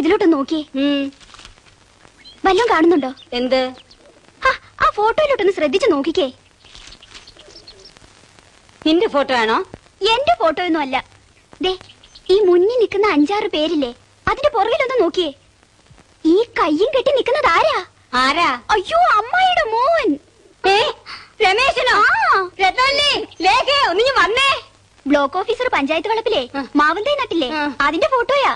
ഇതിലോട്ട് നോക്കിയേ. വല്ലതും കാണുന്നുണ്ടോ? എന്ത്? ആ ഫോട്ടോയിലോട്ടൊന്ന് ശ്രദ്ധിച്ചു നോക്കിക്കേ. നിന്റെ ഫോട്ടോ ആണോ? എന്റെ ഫോട്ടോ ഒന്നും അല്ല. ദേ, ഈ മുന്നിൽ നിൽക്കുന്ന 5-6 പേരില്ലേ, അതിന്റെ പുറകിലൊന്ന് നോക്കിയേ. ഈ കയ്യും കെട്ടി നിൽക്കുന്നത് ആരാ? ആരാ? അയ്യോ, അമ്മായിയുടെ മോൻ. രമേശനോ? ഒന്നിഞ്ഞു വന്നേ. ബ്ലോക്ക് ഓഫീസർ പഞ്ചായത്ത് വളപ്പിലെ മാവന്തേ നട്ടില്ലേ, അതിന്റെ ഫോട്ടോയാ.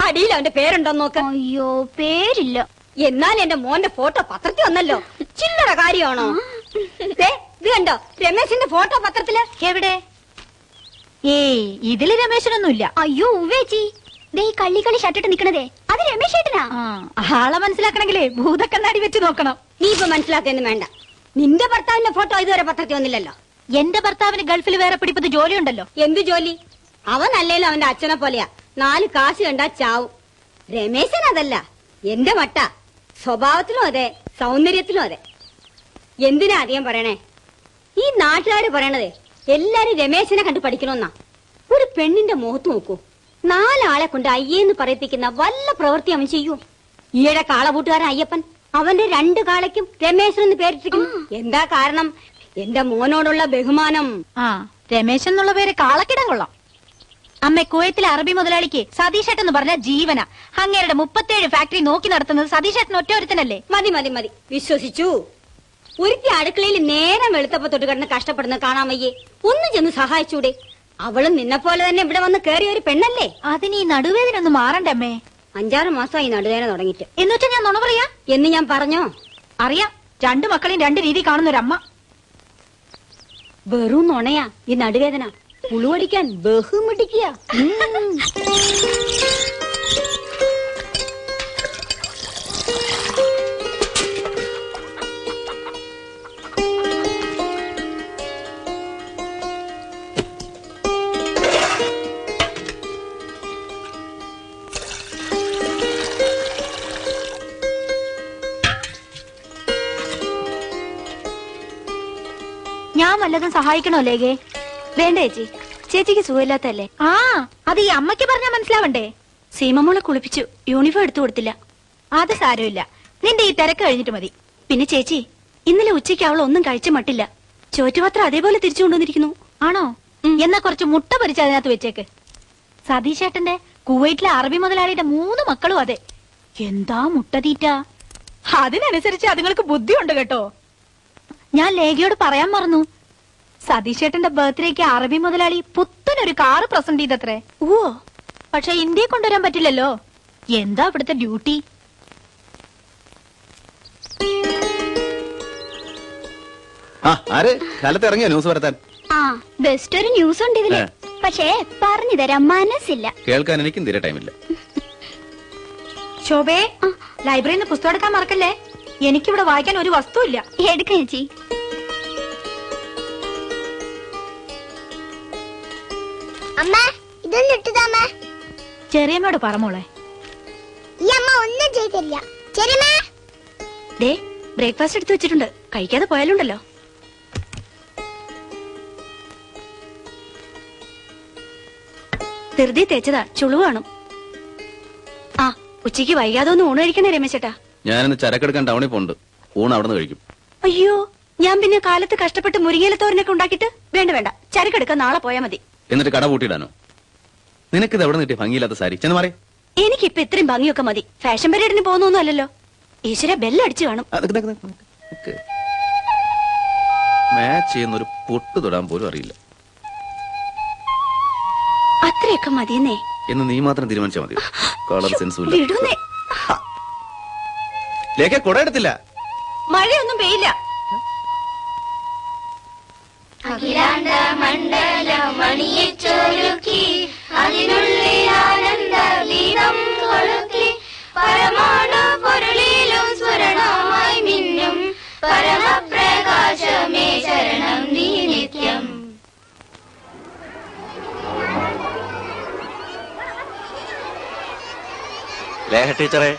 അടിയിൽ അവന്റെ പേരുണ്ടോ നോക്ക്. അയ്യോ, പേരില്ല. എന്നാൽ എന്റെ മോന്റെ ഫോട്ടോ പത്രത്തിൽ വന്നല്ലോ. ചില്ലറ കാര്യമാണോ? ഇത് കണ്ടോ, രമേശന്റെ ഫോട്ടോ പത്രത്തില്. എവിടെ? ഇതില് രമേശനൊന്നുമില്ല. അയ്യോ ഉവേച്ചി, ദേ ഈ കള്ളിക്കളി ഷർട്ടിട്ട് നിക്കണതേ, അത് രമേശ് ഏട്ടനാ. ആളെ മനസ്സിലാക്കണെങ്കിലേ ഭൂതക്കണ്ണാടി വെച്ച് നോക്കണം. നീ ഇപ്പൊ മനസ്സിലാക്കൊന്നും വേണ്ട. നിന്റെ ഭർത്താവിന്റെ ഫോട്ടോ ഇതുവരെ പത്രത്തിൽ വന്നില്ലല്ലോ. എന്റെ ഭർത്താവിന് ഗൾഫിൽ വേറെ പിടിപ്പത് ജോലിയുണ്ടല്ലോ. എന്ത് ജോലി? അവൻ അല്ലേലും അവന്റെ അച്ഛനെ പോലെയാ, 4 കാശ് കണ്ടാ ചാവും. രമേശൻ അതല്ല, എന്റെ മട്ട. സ്വഭാവത്തിലും അതെ, സൗന്ദര്യത്തിലും അതെ. എന്തിനാ അധികം പറയണേ? ഈ നാട്ടുകാര് പറയണതേ എല്ലാരും രമേശനെ കണ്ടു പഠിക്കണമെന്നാ. ഒരു പെണ്ണിന്റെ മുഖത്ത് നോക്കൂ. 4 ആളെ കൊണ്ട് അയ്യേന്ന് പറയിപ്പിക്കുന്ന വല്ല പ്രവൃത്തി അവൻ ചെയ്യൂ. ഈയിടെ കാളപൂട്ടുകാരൻ അയ്യപ്പൻ, അവന്റെ 2 കാളയ്ക്കും രമേശനെന്ന് പേരിട്ടിരിക്കുന്നു. എന്താ കാരണം? എന്റെ മോനോടുള്ള ബഹുമാനം. രമേശൻ എന്നുള്ള പേര് കാളക്കിടം കൊള്ളാം. അമ്മ, കുവൈത്തിലെ അറബി മുതലാളിക്ക് സതീഷേട്ടൻ എന്ന് പറഞ്ഞ ജീവന. അങ്ങേരുടെ 37 ഫാക്ടറി നോക്കി നടത്തുന്നത് സതീഷേട്ടൻ ഒറ്റ ഒരുത്തനല്ലേ? മതി മതി മതി, വിശ്വസിച്ചു. ഒരുത്തി അടുക്കളയിൽ നേരം വെളുത്തപ്പോ തൊട്ട് കിടന്ന് കഷ്ടപ്പെടുന്ന കാണാൻ വയ്യേ? ഒന്ന് ചെന്ന് സഹായിച്ചൂടെ? അവളും നിന്നെ പോലെ തന്നെ ഇവിടെ വന്ന് കേറിയ ഒരു പെണ്ണല്ലേ. അതിന് ഈ നടുവേദന ഒന്ന് മാറണ്ടേ അമ്മേ? 5-6 മാസമായി നടുവേദന തുടങ്ങിയിട്ട്. എന്നുവെച്ചാ ഞാൻ നുണ പറയാ എന്ന് ഞാൻ പറഞ്ഞോ? അറിയാം, 2 മക്കളെയും 2 രീതി കാണുന്ന ഒരു അമ്മ. വെറും നുണയാ ഈ നടുവേദന. പുളുവടിക്കാൻ ബഹുമിടിക്കുക. ഞാൻ വല്ലതും സഹായിക്കണോ ലേഖേ? വേണ്ട ചേച്ചി, ചേച്ചിക്ക് സുഖമില്ലാത്തല്ലേ. അത് ഈ അമ്മയ്ക്ക് പറഞ്ഞാ മനസ്സിലാവണ്ടേ? സീമമോളെ കുളിപ്പിച്ചു, യൂണിഫോം എടുത്തു കൊടുത്തില്ല. അത് സാരമില്ല, നിന്റെ ഈ തിരക്ക് കഴിഞ്ഞിട്ട് മതി. പിന്നെ ചേച്ചി, ഇന്നലെ ഉച്ചയ്ക്ക് അവൾ ഒന്നും കഴിച്ചു മട്ടില്ല. ചോറ്റുപാത്രം അതേപോലെ തിരിച്ചു കൊണ്ടുവന്നിരിക്കുന്നു. ആണോ? എന്നാ കുറച്ച് മുട്ട പൊരിച്ച് അതിനകത്ത് വെച്ചേക്ക്. സതീശേട്ടന്റെ കുവൈറ്റിലെ അറബി മുതലാളിയുടെ 3 മക്കളും അതെ. എന്താ മുട്ട തീറ്റ! അതിനനുസരിച്ച് അതുങ്ങൾക്ക് ബുദ്ധിയുണ്ട് കേട്ടോ. ഞാൻ ലേഖയോട് പറയാൻ മറന്നു, സതീശേട്ടന്റെ ബർത്ത്ഡേക്ക് അറബി മുതലാളി പുത്തനൊരു കാറ് പ്രസന്റ് ചെയ്തത്രേ. പക്ഷെ ഇന്ത്യയെ കൊണ്ടുവരാൻ പറ്റില്ലല്ലോ. എന്താ ഇവിടുത്തെ ഡ്യൂട്ടി? കാലത്ത് ഇറങ്ങിയ ന്യൂസ് വരുത്താൻ. ബെസ്റ്റ് ഒരു ന്യൂസ് ഉണ്ട് ഇതില്. പക്ഷേ പറഞ്ഞു തരാൻ മനസ്സില്ല. കേൾക്കാൻ എനിക്കും തീരെ ടൈമില്ല. ശോഭേ, ലൈബ്രറിയിൽ നിന്ന് പുസ്തകം എടുക്കാൻ മറക്കല്ലേ. എനിക്കിവിടെ വായിക്കാൻ ഒരു വസ്തുവില്ല. എടുക്കാം ചേച്ചി. അമ്മ, ഇതൊന്നും ഇട്ടതാമ്മ. ചെറിയമ്മയോട് പറമോളെ. ഈ അമ്മ ഒന്നും ചെയ്തില്ല. ചെറിയമ്മ, ദേ ബ്രേക്ക്ഫാസ്റ്റ് എടുത്തു വെച്ചിട്ടുണ്ട്, കഴിക്കാതെ പോയാലുണ്ടല്ലോ. ധൃതി തേച്ചതാ, ചുളിവ് കാണും. ഉച്ചയ്ക്ക് വൈകാതെ ഒന്ന് ഊണ് കഴിക്കണേ രമേശേട്ടാ. ഞാനിന്ന് ചരക്കെടുക്കാൻ ടൗണിൽ പോണ്ട്. ഊണ് അവിടെ നിന്ന് കഴിക്കും. അയ്യോ, ഞാൻ പിന്നെ കാലത്ത് കഷ്ടപ്പെട്ട് മുരിങ്ങയിലത്തോരനൊക്കെ ഉണ്ടാക്കിയിട്ട്. വേണ്ട വേണ്ട, ചരക്കെടുക്കാൻ നാളെ പോയാ മതി. എന്നിട്ട് കട പൂട്ടിയിടാനോ? നിനക്കിത് എവിടെ നിന്ന് കിട്ടിയ ഭംഗിയില്ലാത്ത സാരി? ചെന്ന് മാറി. എനിക്കിപ്പൊ ഇത്രയും ഭംഗിയൊക്കെ മതി. ഫാഷൻ പരേഡിന് പോകുന്നൊന്നും അല്ലല്ലോ. ഈശ്വര, ബെല്ലടിച്ചു കാണും. മാച്ച് ചെയ്യുന്ന ഒരു പൊട്ട് തൊടാൻ പോലും അറിയില്ല. അത്രയൊക്കെ മതിയെന്നേ. എന്ന് നീ മാത്രം തീരുമാനിച്ചാൽ മതി. കളർ സെൻസും വിടുന്നേ. ലേഖ കുട എടുത്തില്ല. മഴയൊന്നും പെയ്യില്ല. അഖിലാണ്ട മണ്ഡല മണിയെച്ചൊരുക്കി അതിനുള്ളിൽ ആനന്ദ ഗീതം കൊളുത്തി പരമാണു പൊരുളിലും സ്ഫുരണമായി മിന്നും പരമപ്രകാശമേ ശരണം നീ നിത്യം. ലേഖ ടീച്ചറെ,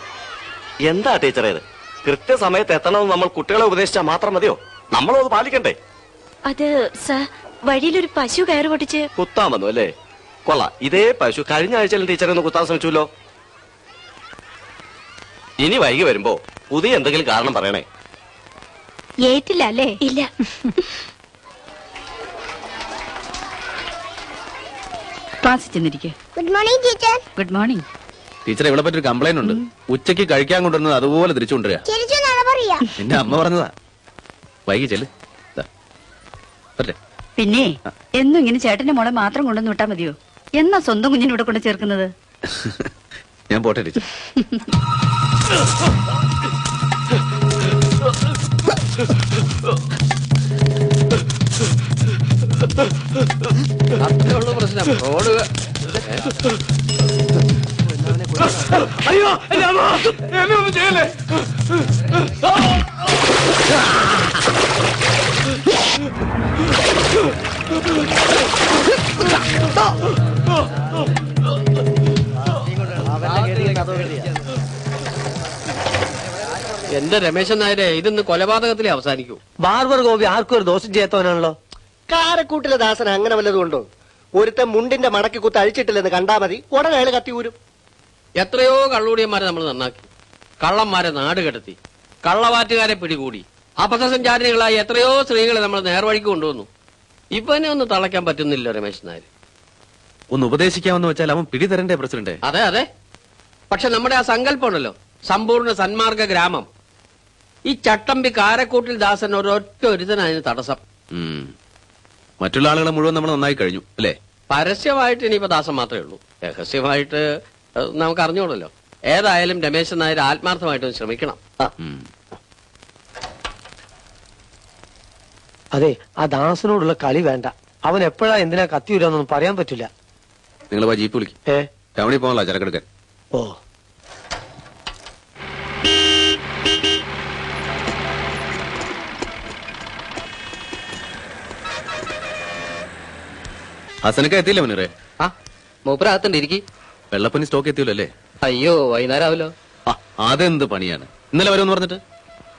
എന്താ ടീച്ചറെ ഇത്? കൃത്യസമയത്ത് എത്തണമെന്ന് നമ്മൾ കുട്ടികളെ ഉപദേശിച്ചാൽ മാത്രം മതിയോ? നമ്മളും അത് പാലിക്കണ്ടേ? അത് സർ, വഴിയിലൊരു പശു കയറ് പൊട്ടിച്ച് കുത്താൻ വന്നു അല്ലേ? കൊള്ളാം. ഇതേ പശു കഴിഞ്ഞ ആഴ്ചയിലും ടീച്ചറെ ഒന്ന് കുത്താൻ ശ്രമിച്ചല്ലോ. ഇനി വൈകി വരുമ്പോ പുതിയ എന്തെങ്കിലും കാരണം പറയണേ. ഏറ്റില്ല അല്ലേ? ഇല്ല. ക്ലാസ്സിൽ ചെന്നിരിക്കെ. Good morning teacher. Good morning. Teacher ഇവിടെ പറ്റൊരു കംപ്ലൈന്റ് ഉണ്ട്. ഉച്ചയ്ക്ക് കഴിക്കാൻ കൊണ്ടുവരുന്നത് അതുപോലെ തിരിച്ചു കൊണ്ടുവരിക. ചിരിച്ചു നട പറയാ. എന്റെ അമ്മ പറഞ്ഞതാ. വൈകി ചെല്ല്. പറ്റേ. പിന്നെ എന്നും ഇങ്ങനെ ചേട്ടന്റെ മോളെ മാത്രം കൊണ്ടുവന്ന് വിട്ടാ മതിയോ? എന്നാ സ്വന്തം കുഞ്ഞിനെ ഇവിടെ കൊണ്ട് ചേർക്കുന്നത്? ഞാൻ പോട്ടെ ടീച്ചർ. പ്രശ്നം റോഡ്. അയ്യോ എന്നെ ഒന്നും ചെയ്യല്ലേ. എന്റെ രമേശൻ നായരെ, ഇതൊന്ന് കൊലപാതകത്തിലേ അവസാനിക്കൂ. ബാർബർ ഗോപി ആർക്കും ഒരു ദോഷം ചെയ്യാത്തവനാണല്ലോ. കാരക്കൂട്ടിലെ ദാസൻ അങ്ങനെ വല്ലതും ഉണ്ടോ? ഒരുത്തൻ മുണ്ടിന്റെ മടക്കി കുത്ത് അഴിച്ചിട്ടില്ലെന്ന് കണ്ടാ മതി, ഉടനെ അയാൾ കത്തിയൂരും. എത്രയോ കള്ളൂടിയന്മാരെ നമ്മൾ നന്നാക്കി, കള്ളന്മാരെ നാട് കടത്തി, കള്ളവാറ്റുകാരെ പിടികൂടി, അപഥസഞ്ചാരികളായി എത്രയോ സ്ത്രീകളെ നമ്മൾ നേർവഴിക്ക് കൊണ്ടുവന്നു. ഇവനെ ഒന്ന് തളയ്ക്കാൻ പറ്റുന്നില്ല രമേശൻ നായർ. ഒന്ന് ഉപദേശിക്കാമെന്ന് വെച്ചാൽ അവൻ പിടി തരണ്ടേ പ്രസിഡന്റ്? അതെ അതെ, പക്ഷെ നമ്മുടെ ആ സങ്കല്പം ഉണ്ടല്ലോ, സമ്പൂർണ്ണ സന്മാർഗ ഗ്രാമം. ഈ ചട്ടമ്പി കാരക്കൂട്ടിൽ ദാസൻ ഒരൊറ്റ ഒരുത്തൻ അതിന് തടസ്സം. മറ്റുള്ള ആളുകളെ മുഴുവൻ നമ്മൾ നന്നായി കഴിഞ്ഞു അല്ലേ? പരസ്യമായിട്ട് ഇനിയിപ്പോ ദാസൻ മാത്രമേ ഉള്ളൂ. രഹസ്യമായിട്ട് നമുക്ക് അറിഞ്ഞോളല്ലോ. ഏതായാലും രമേശൻ നായർ ആത്മാർത്ഥമായിട്ടൊന്ന് ശ്രമിക്കണം. അതെ, ആ ദാസനോടുള്ള കളി വേണ്ട. അവൻ എപ്പോഴാ എന്തിനാ കത്തിയൂരാന്നൊന്നും പറയാൻ പറ്റില്ല. നിങ്ങൾ ജീപ്പ് വിളിക്കും. ടൗണിൽ പോകാനുള്ള ചരക്കെടുക്കാൻ. ഓ, ഹസനക്ക എത്തിയില്ല മുനിറേ? ആ മൂപ്പരാകത്തുണ്ട്, ഇരിക്കി. വെള്ളപ്പനി സ്റ്റോക്ക് എത്തിയല്ലോ അല്ലേ? അയ്യോ, വൈകുന്നേരം ആവല്ലോ. അതെന്ത് പണിയാണ്? ഇന്നലെ വരുമെന്ന് പറഞ്ഞിട്ട്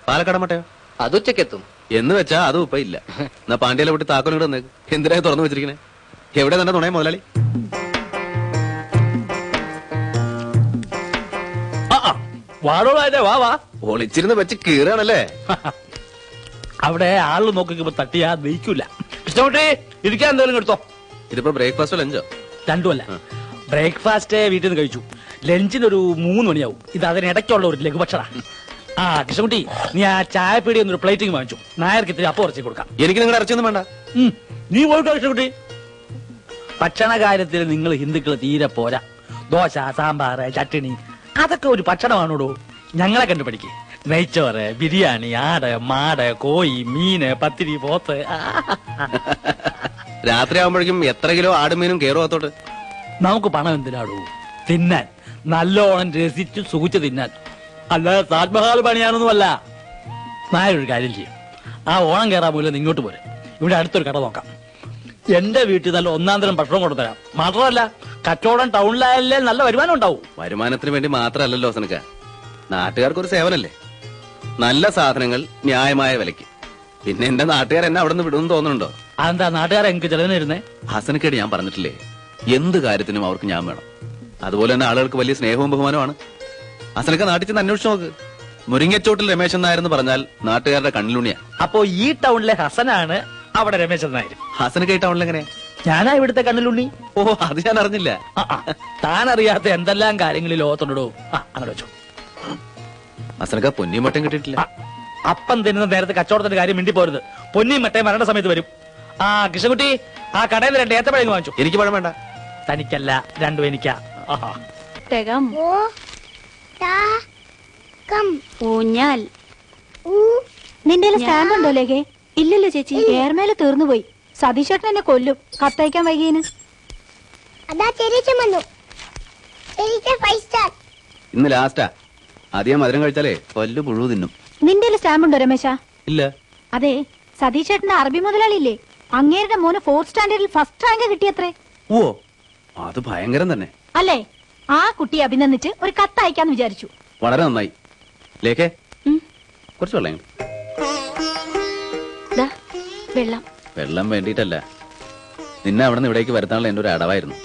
പാലക്കാട് മട്ടയോ? അത് ഉച്ചക്കെത്തും എന്ന് വെച്ചാ അതും ഇപ്പൊ ഇല്ല. എന്നാ പാണ്ഡ്യയിലെ വിട്ട് താക്കോൽ ഇങ്ങോട്ട് വന്നേക്ക്. എന്തിനാ തുറന്നു വെച്ചിരിക്കണേ? എവിടെ തന്നെ തുണയ മുതലാളി? വാടോളാ വാ വാ. ഒളിച്ചിരുന്ന് വെച്ച് കീറാണല്ലേ? അവിടെ ആള് നോക്കിക്കുമ്പോ തട്ടിയാ ദഹിക്കൂല. ഇഷ്ടപ്പെട്ടേ ഇരിക്കാൻ എന്തെങ്കിലും എടുത്തോ. ഇതിപ്പോ ബ്രേക്ക്ഫാസ്റ്റോ ലഞ്ചോ? രണ്ടുമല്ല. ബ്രേക്ക്ഫാസ്റ്റ് വീട്ടിൽ നിന്ന് കഴിച്ചു. ലഞ്ചിനൊരു 3 മണിയാവും. ഇത് അതിനിടയ്ക്കുള്ള ഒരു ലഘുഭക്ഷണ. ആ കൃഷ്ണകുട്ടി, നീ ആ ചായപ്പീടി ഒന്നൊരു പ്ലേറ്റിംഗ് വാങ്ങിച്ചു. നായർക്ക് ഇത്തിരി അപ്പം ഉറച്ചു കൊടുക്കാം. എനിക്ക് നിങ്ങളുടെ ഇറച്ചിയൊന്നും വേണ്ട. നീ പോയിട്ടോ കൃഷ്ണകുട്ടി. ഭക്ഷണ കാര്യത്തിൽ നിങ്ങൾ ഹിന്ദുക്കൾ തീരെ പോരാ. ദോശ, സാമ്പാർ, ചട്ടിണി അതൊക്കെ ഒരു ഭക്ഷണമാണോടോ. ഞങ്ങളെ കണ്ടു പഠിക്കേ. നെയ്ച്ചോറ്, ബിരിയാണി, ആട്, മാട്, കോഴി, മീന്, പത്തിരി, പോത്ത്. രാത്രി ആവുമ്പോഴേക്കും എത്ര കിലോ ആടുമീനും കയറും അകത്തോട്ട്. നമുക്ക് പണം എന്തിനാടോ? തിന്നാൻ, നല്ലോണം രസിച്ച് സുഖിച്ച് തിന്നാൻ. അല്ലാതെ താജ്മഹാൽ പണിയാനൊന്നുമല്ല. നായൊരു കാര്യം ചെയ്യും. ആ ഓണം കയറാൻ മൂലം ഇങ്ങോട്ട് പോരെ. ഇവിടെ അടുത്തൊരു കട നോക്കാം. എന്റെ വീട്ടിൽ നല്ല ഒന്നാം തരം ഭക്ഷണം കൊണ്ടുതരാം. മാത്രമല്ല കച്ചവടം ടൗണിലായാലേ നല്ല വരുമാനം ഉണ്ടാവും. വരുമാനത്തിന് വേണ്ടി മാത്രമല്ലല്ലോ ഹസനക്ക, നാട്ടുകാർക്ക് ഒരു സേവനല്ലേ? നല്ല സാധനങ്ങൾ ന്യായമായ വിലയ്ക്ക്. പിന്നെ എന്റെ നാട്ടുകാർ എന്നെ അവിടെ നിന്ന് വിടുമെന്ന് തോന്നുന്നുണ്ടോ? അതെന്താ നാട്ടുകാരെ എനിക്ക് ചെലവിനിരുന്നേ? ഹസനക്കേട് ഞാൻ പറഞ്ഞിട്ടില്ലേ, എന്ത് കാര്യത്തിനും അവർക്ക് ഞാൻ വേണം. അതുപോലെ തന്നെ ആളുകൾക്ക് വലിയ സ്നേഹവും ബഹുമാനമാണ്. ഹസനക്ക നാട്ടിൽ ചെന്ന് അന്വേഷിച്ചു നോക്ക്. മുരിങ്ങച്ചോട്ടിൽ രമേശൻ നായർ എന്ന് പറഞ്ഞാൽ നാട്ടുകാരുടെ കണ്ണിലുണിയാ. അപ്പോ ഈ ടൗണിലെ ഹസനാണ് അവിടെ രമേശൻ നായർ. ഹസനക്ക ഈ ടൗണിൽ എങ്ങനെയാ? ഞാനാ ഇവിടുത്തെ കണ്ണിലുണ്ണി. ഓ, അത് ഞാൻ അറിഞ്ഞില്ല. താൻ അറിയാത്ത എന്തെല്ലാം കാര്യങ്ങളിൽ ലോകത്തുണ്ടോ. അങ്ങനെ വെച്ചോ. ഹസനക്ക പൊന്നിയും മട്ടയും കിട്ടിയിട്ടില്ല. അപ്പം തിന്നുന്ന നേരത്തെ കച്ചവടത്തിന്റെ കാര്യം മിണ്ടി പോരുത്. പൊന്നിയും മട്ടയും വരേണ്ട സമയത്ത് വരും. ആ കൃഷ്ണകുട്ടി, ആ കടയിൽ 2 ഏത്തപ്പഴം വാങ്ങിച്ചു. എനിക്ക് പഴം വേണ്ട. തനിക്കല്ല, രണ്ടും എനിക്കാ. ഓ, താ, കം, ഊഞ്ഞാൽ. ഊ, നിന്റെ സ്റ്റാമ്പ് ഉണ്ടോ ലേഖേ? ഇല്ലല്ലോ ചേച്ചി, എയർമേല് തീർന്നുപോയി. സതീശേട്ടൻ എന്നെ കൊല്ലും കത്തയക്കാൻ വൈകിയതിന്. അതാ ചെറിയ വന്നു. ചെറിയ 5 സ്റ്റാർ. ഇന്ന് ലാസ്റ്റാ. അധികം മധുരം കഴിച്ചാലേ പല്ല് പുഴു തിന്നും. നിന്റെ സ്റ്റാമ്പ് ഉണ്ടോ രമേശ? ഇല്ല. അതെ, സതീശേട്ടന്റെ അറബി മുതലാളിയില്ലേ, അങ്ങേരുടെ മോന് 4th സ്റ്റാൻഡേർഡിൽ ഫസ്റ്റ് റാങ്ക് കിട്ടിയത്രേ. ഓ, അത് ഭയങ്കരം തന്നെ അല്ലേ? ആ കുട്ടിയെ അഭിനന്ദിച്ച് ഒരു കത്ത് അയക്കാന്ന് വിചാരിച്ചു. വളരെ നന്നായി. ലേഖേ, കുറച്ച് വെള്ളം. വെള്ളം. വെള്ളം വേണ്ടിയിട്ടല്ല, നിന്നെ അവിടെ നിന്ന് ഇവിടേക്ക് വരുത്താനുള്ള എന്റെ ഒരു അടവായിരുന്നു.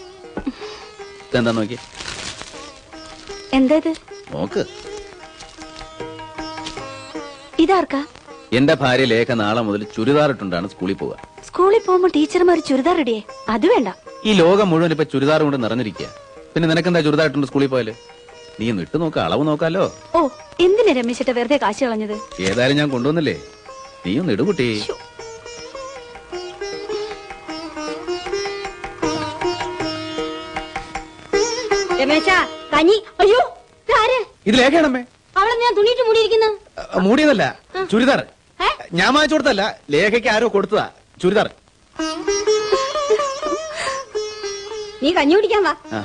ഇതെന്താ നോക്കി? എന്താ ഇത്? നോക്ക്. ഇതാർക്കാ? എന്റെ ഭാര്യ ലേഖ നാളെ മുതൽ ചുരിദാർ ഇട്ടുണ്ടാണ് സ്കൂളിൽ പോവുക. സ്കൂളിൽ പോകുമ്പോ ടീച്ചർമാർ ചുരിദാർ ഇടിയേ? അത് വേണ്ട. ഈ ലോകം മുഴുവൻ ഇപ്പൊ ചുരിദാർ കൊണ്ട് നിറഞ്ഞിരിക്കുക. പിന്നെ നിനക്കെന്താ ചുരിദാർ ഇട്ടുണ്ട് സ്കൂളിൽ പോയാല്? നീ ഒന്ന് ഇട്ട് നോക്ക, അളവ് നോക്കാലോ. ഓ, എന്തിനാ രമേശേട്ട വെറുതെ കാശ് കളഞ്ഞത്? ഏതായാലും ഞാൻ കൊണ്ടുവന്നില്ലേ, നീ ഒന്ന് ഇടുകുട്ടി. രമേശ കഞ്ഞി. അയ്യോ ഇതാര്? ഇത് ലേഖയാണമ്മേ. അവളെ ഞാൻ തുണിയിട്ട് മൂടിയിരിക്കുന്നു. മൂടിയതല്ല, ചുരിദാർ. ഞാൻ വാങ്ങിച്ചു കൊടുത്തല്ല, ലേഖയ്ക്ക് ആരോ കൊടുത്തതാ ചുരിദാർ. നീ കഞ്ഞി കുടിക്കാൻ വാ. ആ